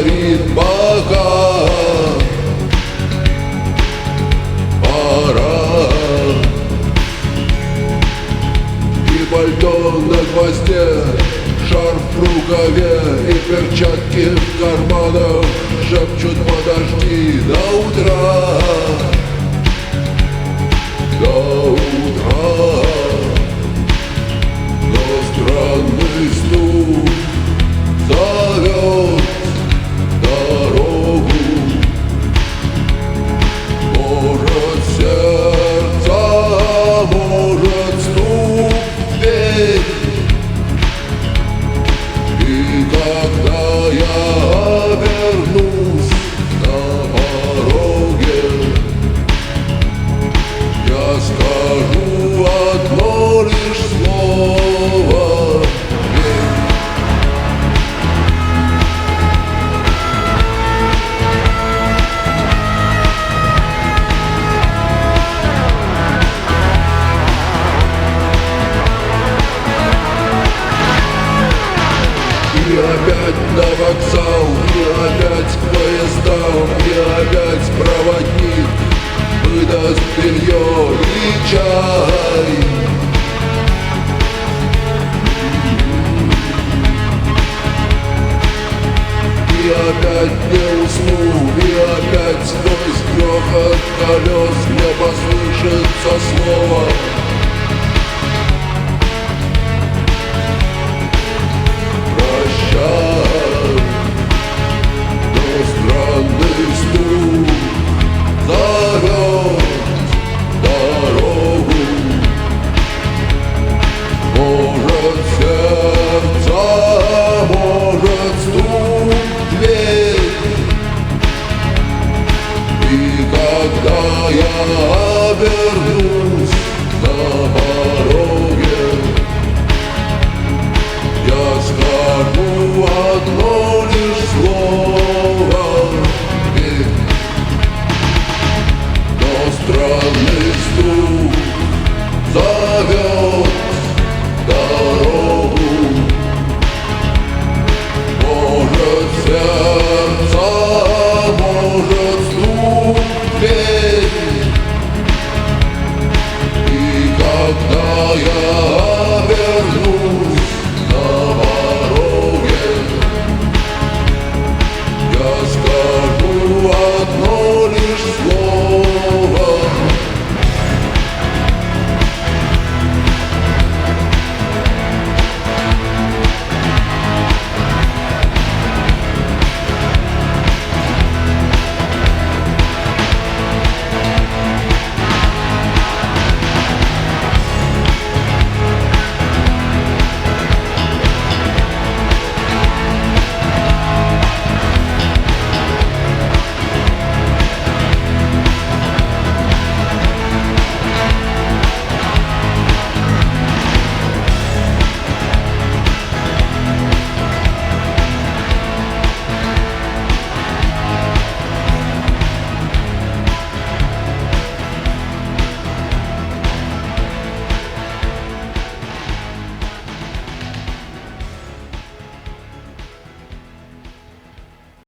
говорит пока, пора. И пальто на гвозде, шарф в рукаве и перчатки в карманах шепчут: подожди до утра, до утра. Но странный стук зовет дорогу. Может, сердце, может, стук в дверь. И когда я обернусь на пороге, я скажу одно лишь слово: верь. И опять на вокзал, и опять к поездам, и опять проводник выдаст белье и чай. И опять не усну, и опять сквозь грохот колес мне послышится слово: прощай. Но странный стук зовет дорогу. Может, сердце, может, стук в дверь. И когда я обернусь на пороге, я скажу одно лишь слово: верь. Но странный стук зовет